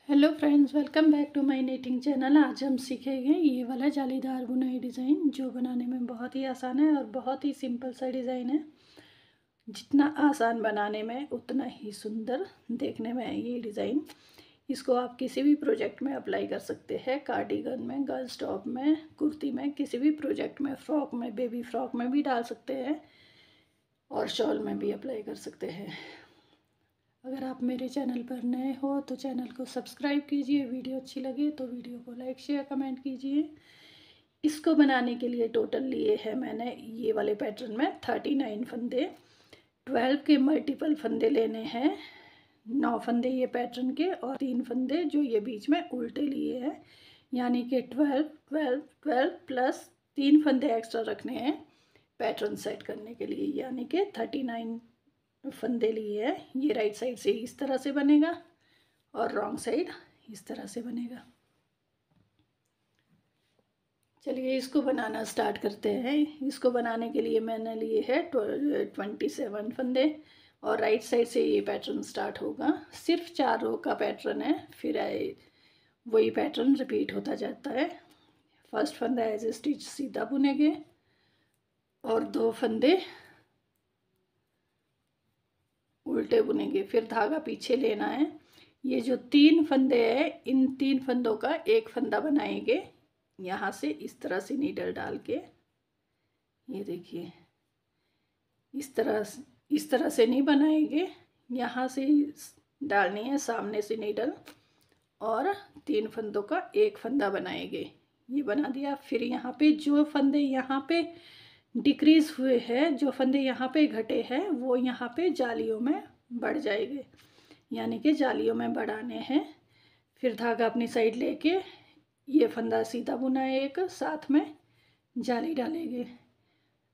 Hello friends, welcome back to my knitting channel. आज हम सीखेंगे ये वाला जालीदार बुनाई डिज़ाइन जो बनाने में बहुत ही आसान है और बहुत ही सिंपल सा डिज़ाइन है। जितना आसान बनाने में उतना ही सुंदर देखने में है ये डिज़ाइन। इसको आप किसी भी प्रोजेक्ट में अप्लाई कर सकते हैं, कार्डिगन में, गर्ल्स टॉप में, कुर्ती में, किसी भी प्रोजेक्ट में, फ्रॉक में, बेबी फ्रॉक में भी डाल सकते हैं और शॉल में भी अप्लाई कर सकते हैं। अगर आप मेरे चैनल पर नए हो तो चैनल को सब्सक्राइब कीजिए, वीडियो अच्छी लगे तो वीडियो को लाइक शेयर कमेंट कीजिए। इसको बनाने के लिए टोटल लिए हैं मैंने ये वाले पैटर्न में 39 फंदे। 12 के मल्टीपल फंदे लेने हैं, 9 फंदे ये पैटर्न के और 3 फंदे जो ये बीच में उल्टे लिए हैं, यानी कि 12 12 12 प्लस 3 फंदे एक्स्ट्रा रखने हैं पैटर्न सेट करने के लिए, यानी कि 39 फंदे लिए हैं। ये राइट साइड से इस तरह से बनेगा और रॉन्ग साइड इस तरह से बनेगा। चलिए इसको बनाना स्टार्ट करते हैं। इसको बनाने के लिए मैंने लिए है 27 फंदे और राइट साइड से ये पैटर्न स्टार्ट होगा। सिर्फ 4 रो का पैटर्न है, फिर वही पैटर्न रिपीट होता जाता है। फर्स्ट फंदा एज ए स्टिच सीधा बुनेंगे और 2 फंदे उल्टे बुनेंगे, फिर धागा पीछे लेना है। ये जो 3 फंदे हैं, इन 3 फंदों का एक फंदा बनाएंगे यहाँ से इस तरह से नीडल डाल के। ये देखिए इस तरह से नहीं बनाएंगे, यहाँ से डालनी है सामने से नीडल और 3 फंदों का एक फंदा बनाएंगे। ये बना दिया। फिर यहाँ पे जो फंदे यहाँ पे डिक्रीज हुए हैं, जो फंदे यहाँ पे घटे हैं, वो यहाँ पे जालियों में बढ़ जाएंगे, यानी कि जालियों में बढ़ाने हैं। फिर धागा अपनी साइड लेके ये फंदा सीधा बुना है, एक साथ में जाली डालेंगे।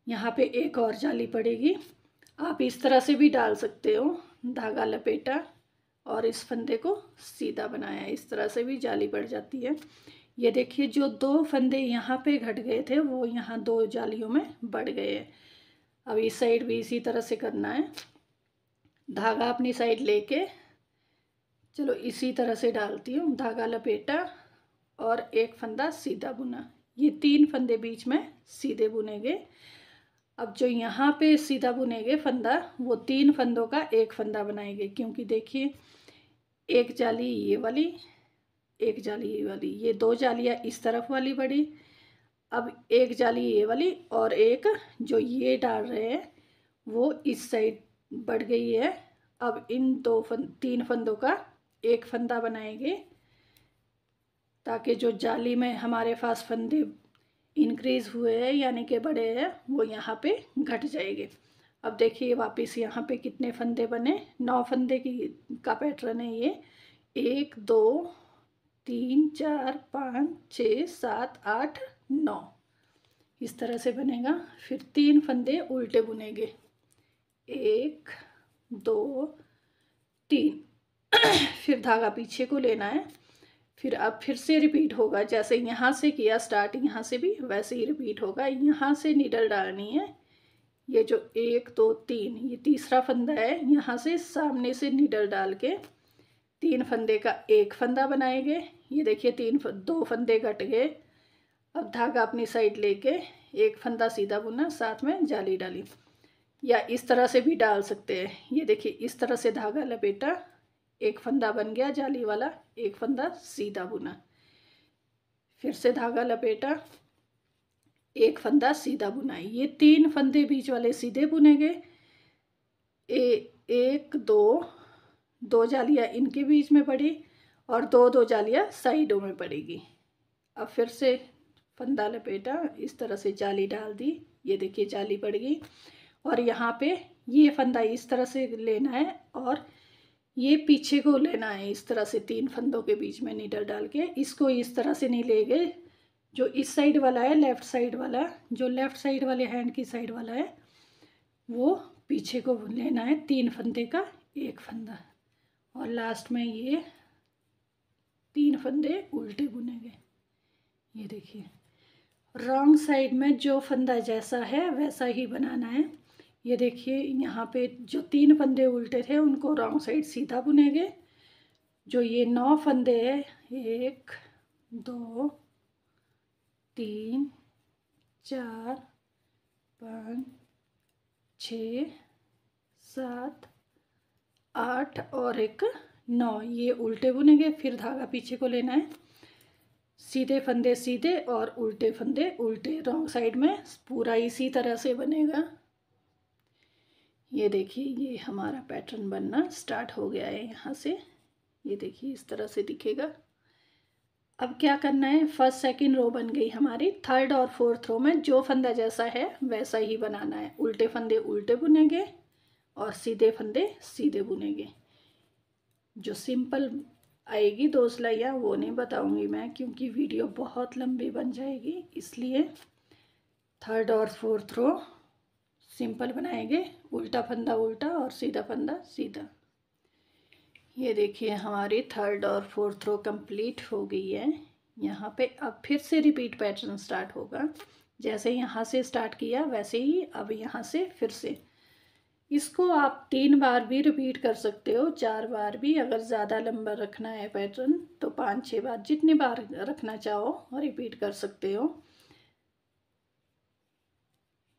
यहाँ पे एक और जाली पड़ेगी। आप इस तरह से भी डाल सकते हो, धागा लपेटा और इस फंदे को सीधा बनाया, इस तरह से भी जाली पड़ जाती है। ये देखिए जो 2 फंदे यहाँ पे घट गए थे वो यहाँ 2 जालियों में बढ़ गए हैं। अब इस साइड भी इसी तरह से करना है। धागा अपनी साइड लेके चलो इसी तरह से डालती हूँ, धागा लपेटा और एक फंदा सीधा बुना। ये 3 फंदे बीच में सीधे बुनेंगे। अब जो यहाँ पे सीधा बुनेंगे फंदा, वो 3 फंदों का एक फंदा बनाएंगे, क्योंकि देखिए एक जाली ये वाली, एक जाली ये वाली, ये 2 जालियाँ इस तरफ वाली बढ़ी। अब एक जाली ये वाली और एक जो ये डाल रहे हैं वो इस साइड बढ़ गई है। अब इन 3 फंदों का एक फंदा बनाएंगे, ताकि जो जाली में हमारे पास फंदे इंक्रीज हुए हैं यानी कि बड़े हैं, वो यहाँ पे घट जाएंगे। अब देखिए वापस यहाँ पे कितने फंदे बने, 9 फंदे का पैटर्न है ये। 1 2 3 4 5 6 7 8 9 इस तरह से बनेगा। फिर 3 फंदे उल्टे बुनेंगे, 1 2 3 फिर धागा पीछे को लेना है। फिर अब फिर से रिपीट होगा, जैसे यहाँ से किया स्टार्ट, यहाँ से भी वैसे ही रिपीट होगा। यहाँ से नीडल डालनी है, ये जो 1 2 3 ये तीसरा फंदा है, यहाँ से सामने से नीडल डाल के 3 फंदे का एक फंदा बनाएंगे। ये देखिए 2 फंदे घट गए। अब धागा अपनी साइड लेके एक फंदा सीधा बुना, साथ में जाली डाली, या इस तरह से भी डाल सकते हैं। ये देखिए इस तरह से धागा लपेटा, एक फंदा बन गया जाली वाला, एक फंदा सीधा बुना, फिर से धागा लपेटा, एक फंदा सीधा बुना। ये 3 फंदे बीच वाले सीधे बुनेंगे। 1 2 जालियाँ इनके बीच में पड़ी और 2 जालियाँ साइडों में पड़ेगी। अब फिर से फंदा लपेटा, इस तरह से जाली डाल दी, ये देखिए जाली पड़ गई। और यहाँ पे ये फंदा इस तरह से लेना है और ये पीछे को लेना है, इस तरह से 3 फंदों के बीच में नीडल डाल के। इसको इस तरह से नहीं लेंगे, जो इस साइड वाला है, लेफ़्ट साइड वाला, जो लेफ़्ट साइड वाले हैंड की साइड वाला है, वो पीछे को लेना है, 3 फंदे का एक फंदा। और लास्ट में ये 3 फंदे उल्टे बुनेंगे। ये देखिए रॉन्ग साइड में जो फंदा जैसा है वैसा ही बनाना है। ये देखिए यहाँ पे जो 3 फंदे उल्टे थे उनको रॉन्ग साइड सीधा बुनेंगे, जो ये 9 फंदे हैं, 1 2 3 4 5 6 7 8 और एक 9, ये उल्टे बुनेंगे। फिर धागा पीछे को लेना है, सीधे फंदे सीधे और उल्टे फंदे उल्टे, रॉन्ग साइड में पूरा इसी तरह से बनेगा। ये देखिए ये हमारा पैटर्न बनना स्टार्ट हो गया है यहाँ से। ये देखिए इस तरह से दिखेगा। अब क्या करना है, फर्स्ट सेकंड रो बन गई हमारी। थर्ड और फोर्थ रो में जो फंदा जैसा है वैसा ही बनाना है। उल्टे फंदे उल्टे बुनेंगे और सीधे फंदे सीधे बुनेंगे। जो सिंपल आएगी 2 सिलाइयाँ वो नहीं बताऊंगी मैं, क्योंकि वीडियो बहुत लंबी बन जाएगी, इसलिए थर्ड और फोर्थ रो सिंपल बनाएंगे। उल्टा फंदा उल्टा और सीधा फंदा सीधा। ये देखिए हमारी थर्ड और फोर्थ रो कंप्लीट हो गई है। यहाँ पे अब फिर से रिपीट पैटर्न स्टार्ट होगा। जैसे यहाँ से स्टार्ट किया वैसे ही अब यहाँ से फिर से। इसको आप 3 बार भी रिपीट कर सकते हो, 4 बार भी। अगर ज़्यादा लंबा रखना है पैटर्न तो 5-6 बार, जितनी बार रखना चाहो रिपीट कर सकते हो।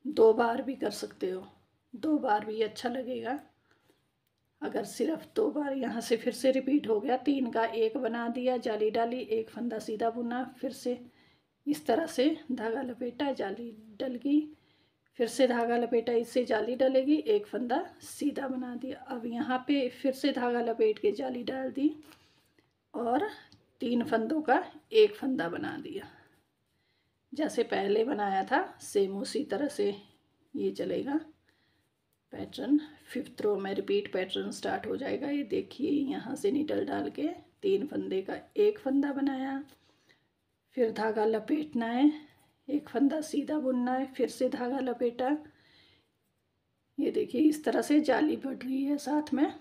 2 बार भी कर सकते हो, 2 बार भी अच्छा लगेगा। अगर सिर्फ 2 बार, यहाँ से फिर से रिपीट हो गया, 3 का 1 बना दिया, जाली डाली, एक फंदा सीधा बुना, फिर से इस तरह से धागा लपेटा, जाली डल गई, फिर से धागा लपेटा, इससे जाली डलेगी, एक फंदा सीधा बना दिया। अब यहाँ पे फिर से धागा लपेट के जाली डाल दी और 3 फंदों का 1 फंदा बना दिया। जैसे पहले बनाया था सेम उसी तरह से ये चलेगा पैटर्न। 5th रो में रिपीट पैटर्न स्टार्ट हो जाएगा। ये देखिए यहाँ से नीडल डाल के 3 फंदे का 1 फंदा बनाया, फिर धागा लपेटना है, एक फंदा सीधा बुनना है, फिर से धागा लपेटा। ये देखिए इस तरह से जाली बढ़ रही है साथ में,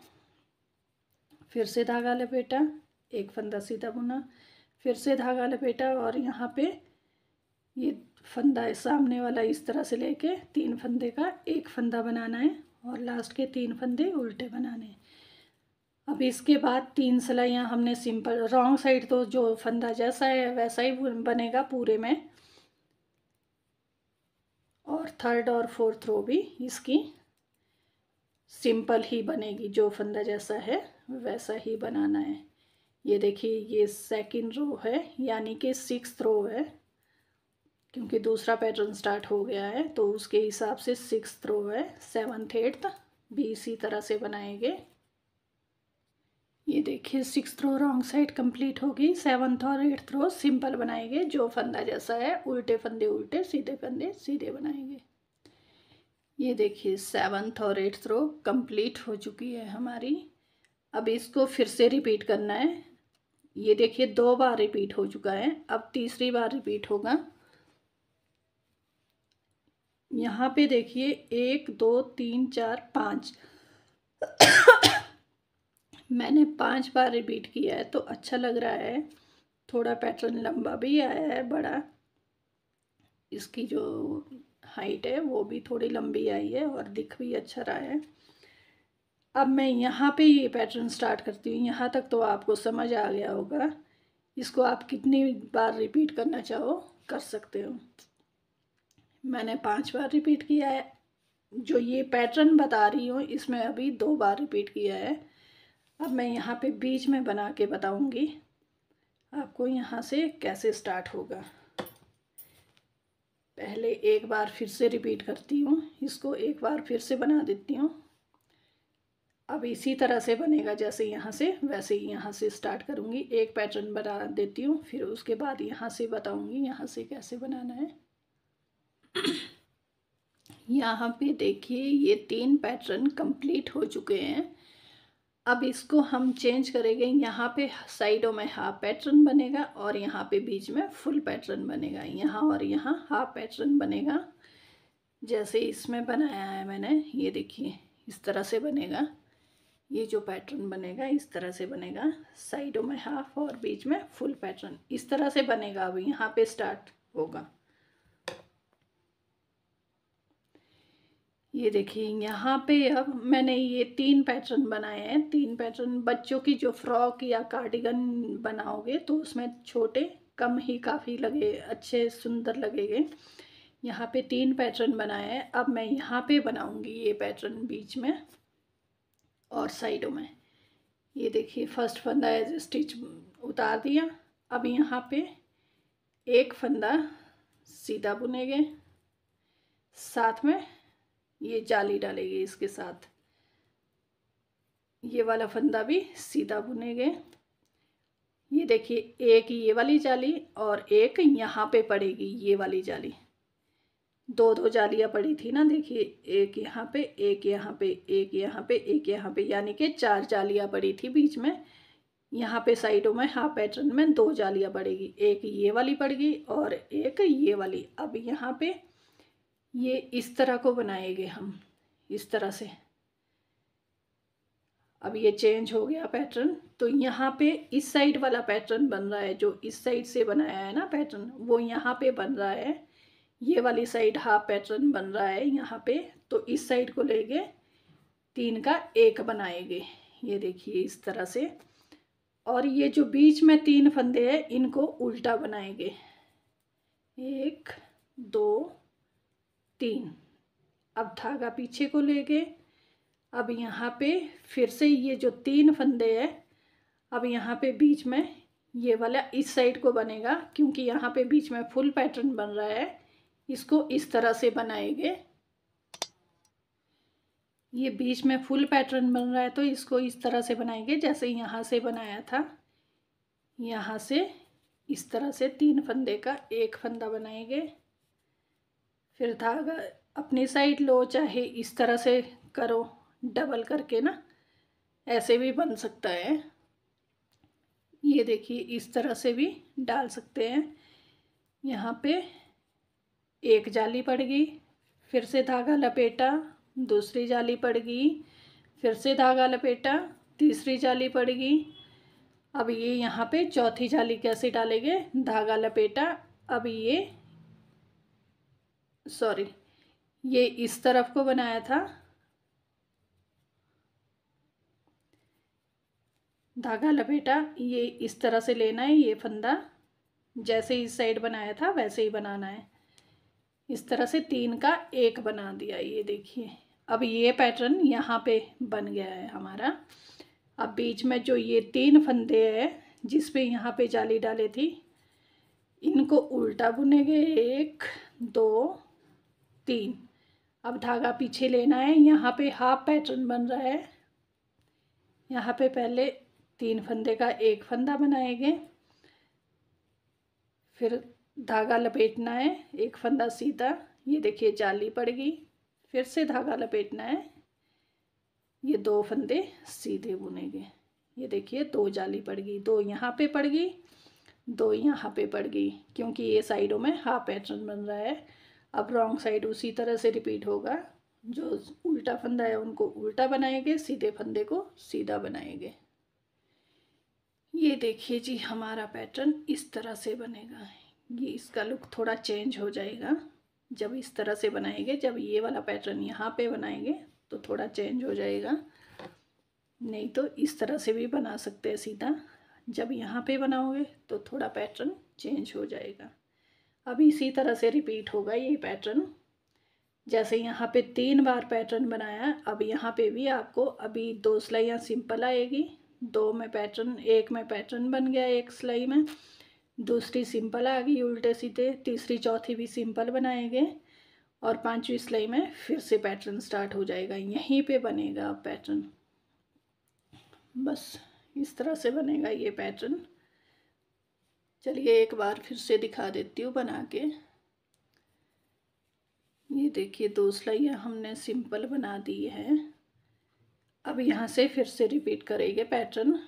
फिर से धागा लपेटा, एक फंदा सीधा बुना, फिर से धागा लपेटा और यहाँ पे ये फंदा है सामने वाला इस तरह से लेके 3 फंदे का 1 फंदा बनाना है और लास्ट के 3 फंदे उल्टे बनाने हैं। अब इसके बाद 3 सिलाइयाँ हमने सिंपल, रॉन्ग साइड तो जो फंदा जैसा है वैसा ही बनेगा पूरे में, और थर्ड और फोर्थ रो भी इसकी सिंपल ही बनेगी, जो फंदा जैसा है वैसा ही बनाना है। ये देखिए ये सेकंड रो है, यानी कि 6th रो है, क्योंकि दूसरा पैटर्न स्टार्ट हो गया है तो उसके हिसाब से 6th रो है। 7th 8th भी इसी तरह से बनाएंगे। ये देखिए 6th रो रॉन्ग साइड कंप्लीट होगी। 7th और 8th रो सिंपल बनाएंगे, जो फंदा जैसा है उल्टे फंदे उल्टे, सीधे फंदे सीधे बनाएंगे। ये देखिए 7th और 8th रो कंप्लीट हो चुकी है हमारी। अब इसको फिर से रिपीट करना है। ये देखिए 2 बार रिपीट हो चुका है, अब तीसरी बार रिपीट होगा। यहाँ पे देखिए 1 2 3 4 5 मैंने 5 बार रिपीट किया है तो अच्छा लग रहा है। थोड़ा पैटर्न लंबा भी आया है, बड़ा, इसकी जो हाइट है वो भी थोड़ी लंबी आई है और दिख भी अच्छा रहा है। अब मैं यहाँ पे ये पैटर्न स्टार्ट करती हूँ। यहाँ तक तो आपको समझ आ गया होगा। इसको आप कितनी बार रिपीट करना चाहो कर सकते हो। मैंने 5 बार रिपीट किया है। जो ये पैटर्न बता रही हूँ इसमें अभी 2 बार रिपीट किया है। अब मैं यहाँ पे बीच में बना के बताऊँगी आपको यहाँ से कैसे स्टार्ट होगा। पहले एक बार फिर से रिपीट करती हूँ, इसको एक बार फिर से बना देती हूँ। अब इसी तरह से बनेगा जैसे यहाँ से, वैसे ही यहाँ से स्टार्ट करूँगी। एक पैटर्न बना देती हूँ, फिर उसके बाद यहाँ से बताऊँगी यहाँ से कैसे बनाना है। यहाँ पे देखिए ये 3 पैटर्न कंप्लीट हो चुके हैं। अब इसको हम चेंज करेंगे। यहाँ पे साइडों में हाफ पैटर्न बनेगा और यहाँ पे बीच में फुल पैटर्न बनेगा। यहाँ और यहाँ हाफ पैटर्न बनेगा जैसे इसमें बनाया है मैंने। ये देखिए इस तरह से बनेगा। ये जो पैटर्न बनेगा इस तरह से बनेगा, साइडों में हाफ और बीच में फुल पैटर्न, इस तरह से बनेगा। अब यहाँ पे स्टार्ट होगा। ये देखिए यहाँ पे अब मैंने ये 3 पैटर्न बनाए हैं। 3 पैटर्न बच्चों की जो फ्रॉक या कार्डिगन बनाओगे तो उसमें छोटे कम ही काफ़ी लगे, अच्छे सुंदर लगेंगे। यहाँ पे 3 पैटर्न बनाए हैं। अब मैं यहाँ पे बनाऊंगी ये पैटर्न बीच में और साइडों में। ये देखिए फर्स्ट फंदा एज स्टिच उतार दिया। अब यहाँ पे एक फंदा सीधा बुनेंगे, साथ में ये जाली डालेंगे, इसके साथ ये वाला फंदा भी सीधा बुनेंगे। ये देखिए एक ये वाली जाली और एक यहाँ पे पड़ेगी ये वाली जाली। दो दो जालियाँ पड़ी थी ना, देखिए एक यहाँ पे, एक यहाँ पे, एक यहाँ पे, एक यहाँ पे, यानी कि 4 जालियाँ पड़ी थी बीच में। यहाँ पे साइडों में हाफ पैटर्न में 2 जालियाँ पड़ेगी, एक ये वाली पड़ेगी और एक ये वाली। अब यहाँ पे ये इस तरह को बनाएंगे हम, इस तरह से। अब ये चेंज हो गया पैटर्न, तो यहाँ पे इस साइड वाला पैटर्न बन रहा है, जो इस साइड से बनाया है ना पैटर्न, वो यहाँ पे बन रहा है। ये वाली साइड हाफ पैटर्न बन रहा है यहाँ पे, तो इस साइड को लेके 3 का 1 बनाएंगे। ये देखिए इस तरह से। और ये जो बीच में 3 फंदे हैं इनको उल्टा बनाएंगे, 1 2 3। अब धागा पीछे को लेके, अब यहाँ पे फिर से ये जो 3 फंदे हैं, अब यहाँ पे बीच में ये वाला इस साइड को बनेगा, क्योंकि यहाँ पे बीच में फुल पैटर्न बन रहा है। इसको इस तरह से बनाएंगे। ये बीच में फुल पैटर्न बन रहा है तो इसको इस तरह से बनाएंगे जैसे यहाँ से बनाया था। यहाँ से इस तरह से 3 फंदे का 1 फंदा बनाएंगे। फिर धागा अपनी साइड लो, चाहे इस तरह से करो डबल करके ना, ऐसे भी बन सकता है। ये देखिए इस तरह से भी डाल सकते हैं। यहाँ पे एक जाली पड़ गई, फिर से धागा लपेटा, दूसरी जाली पड़ गई, फिर से धागा लपेटा, तीसरी जाली पड़ गई। अब ये यहाँ पे चौथी जाली कैसे डालेंगे, धागा लपेटा। अब ये इस तरफ को बनाया था, धागा लपेटा, ये इस तरह से लेना है। ये फंदा जैसे इस साइड बनाया था वैसे ही बनाना है। इस तरह से 3 का 1 बना दिया। ये देखिए अब ये पैटर्न यहाँ पे बन गया है हमारा। अब बीच में जो ये 3 फंदे हैं जिस पे यहाँ पे जाली डाली थी, इनको उल्टा बुनेंगे, 1 2 3। अब धागा पीछे लेना है। यहाँ पे हाफ पैटर्न बन रहा है। यहाँ पे पहले 3 फंदे का 1 फंदा बनाएंगे, फिर धागा लपेटना है, 1 फंदा सीधा। ये देखिए जाली पड़ गई, फिर से धागा लपेटना है, ये 2 फंदे सीधे बुनेंगे। ये देखिए 2 जाली पड़ गई, 2 यहाँ पे पड़ गई, 2 यहाँ पे पड़ गई, क्योंकि ये साइडों में हाफ पैटर्न बन रहा है। अब रॉन्ग साइड उसी तरह से रिपीट होगा। जो उल्टा फंदा है उनको उल्टा बनाएंगे, सीधे फंदे को सीधा बनाएंगे। ये देखिए जी हमारा पैटर्न इस तरह से बनेगा। ये इसका लुक थोड़ा चेंज हो जाएगा जब इस तरह से बनाएंगे। जब ये वाला पैटर्न यहाँ पे बनाएंगे तो थोड़ा चेंज हो जाएगा, नहीं तो इस तरह से भी बना सकते हैं सीधा। जब यहाँ पे बनाओगे तो थोड़ा पैटर्न चेंज हो जाएगा। अब इसी तरह से रिपीट होगा ये पैटर्न। जैसे यहाँ पे 3 बार पैटर्न बनाया, अब यहाँ पे भी आपको अभी 2 सिलाइयाँ सिंपल आएगी। 2 में पैटर्न, 1 में पैटर्न बन गया 1 सिलाई में, दूसरी सिंपल आ गई उल्टे सीधे, तीसरी चौथी भी सिंपल बनाएंगे और 5वीं सिलाई में फिर से पैटर्न स्टार्ट हो जाएगा। यहीं पे बनेगा अब पैटर्न, बस इस तरह से बनेगा ये पैटर्न। चलिए एक बार फिर से दिखा देती हूँ बना के। ये देखिए 2 सिलाइयाँ हमने सिंपल बना दी है। अब यहाँ से फिर से रिपीट करेंगे पैटर्न।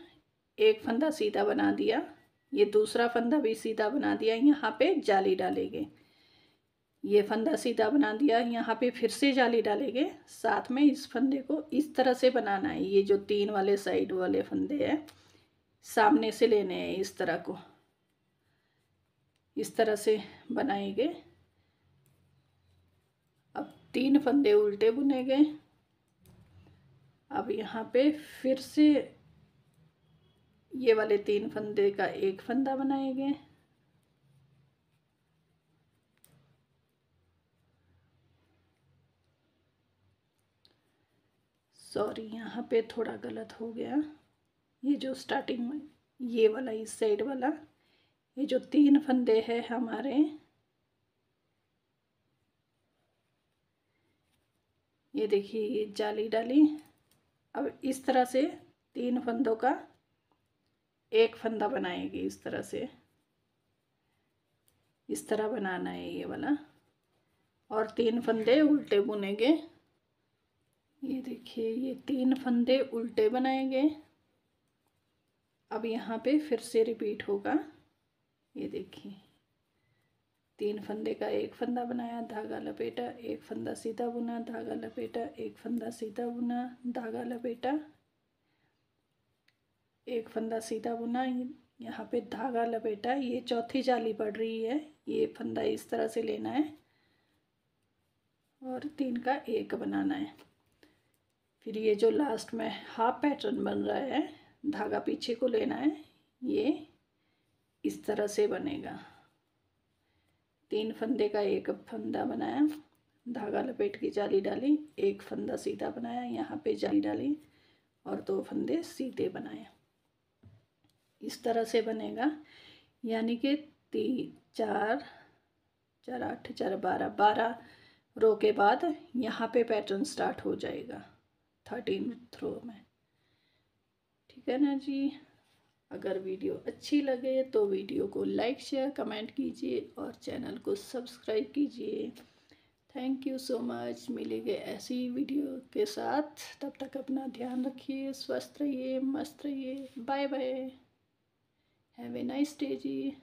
1 फंदा सीधा बना दिया, ये दूसरा फंदा भी सीधा बना दिया, यहाँ पे जाली डालेंगे। ये फंदा सीधा बना दिया, यहाँ पे फिर से जाली डालेंगे। साथ में इस फंदे को इस तरह से बनाना है। ये जो 3 वाले साइड वाले फंदे हैं सामने से लेने हैं, इस तरह को इस तरह से बनाएंगे। अब 3 फंदे उल्टे बुने गए। अब यहाँ पे फिर से ये वाले 3 फंदे का एक फंदा बनाएंगे। सॉरी, यहाँ पे थोड़ा गलत हो गया। ये जो स्टार्टिंग में ये वाला इस साइड वाला, ये जो 3 फंदे हैं हमारे, ये देखिए ये जाली डाली। अब इस तरह से 3 फंदों का एक फंदा बनाएंगे। इस तरह से, इस तरह बनाना है ये वाला, और 3 फंदे उल्टे बुनेंगे। ये देखिए ये 3 फंदे उल्टे बनाएंगे। अब यहाँ पे फिर से रिपीट होगा। ये देखिए 3 फंदे का एक फंदा बनाया, धागा लपेटा, एक फंदा सीधा बुना, धागा लपेटा, एक फंदा सीधा बुना, धागा लपेटा, एक फंदा सीधा बुना, यहाँ पे धागा लपेटा। ये चौथी जाली पड़ रही है, ये फंदा इस तरह से लेना है और 3 का एक बनाना है। फिर ये जो लास्ट में हाफ पैटर्न बन रहा है, धागा पीछे को लेना है, ये इस तरह से बनेगा। 3 फंदे का एक फंदा बनाया, धागा लपेट की जाली डाली, एक फंदा सीधा बनाया, यहाँ पे जाली डाली और 2 फंदे सीधे बनाए। इस तरह से बनेगा, यानी कि 3 4 4 8 4 12 रो के बाद यहाँ पे पैटर्न स्टार्ट हो जाएगा 13th रो में। ठीक है ना जी। अगर वीडियो अच्छी लगे तो वीडियो को लाइक शेयर कमेंट कीजिए और चैनल को सब्सक्राइब कीजिए। Thank you so much. मिलेंगे ऐसी वीडियो के साथ, तब तक अपना ध्यान रखिए, स्वस्थ रहिए, मस्त रहिए। Bye bye, have a nice day ji.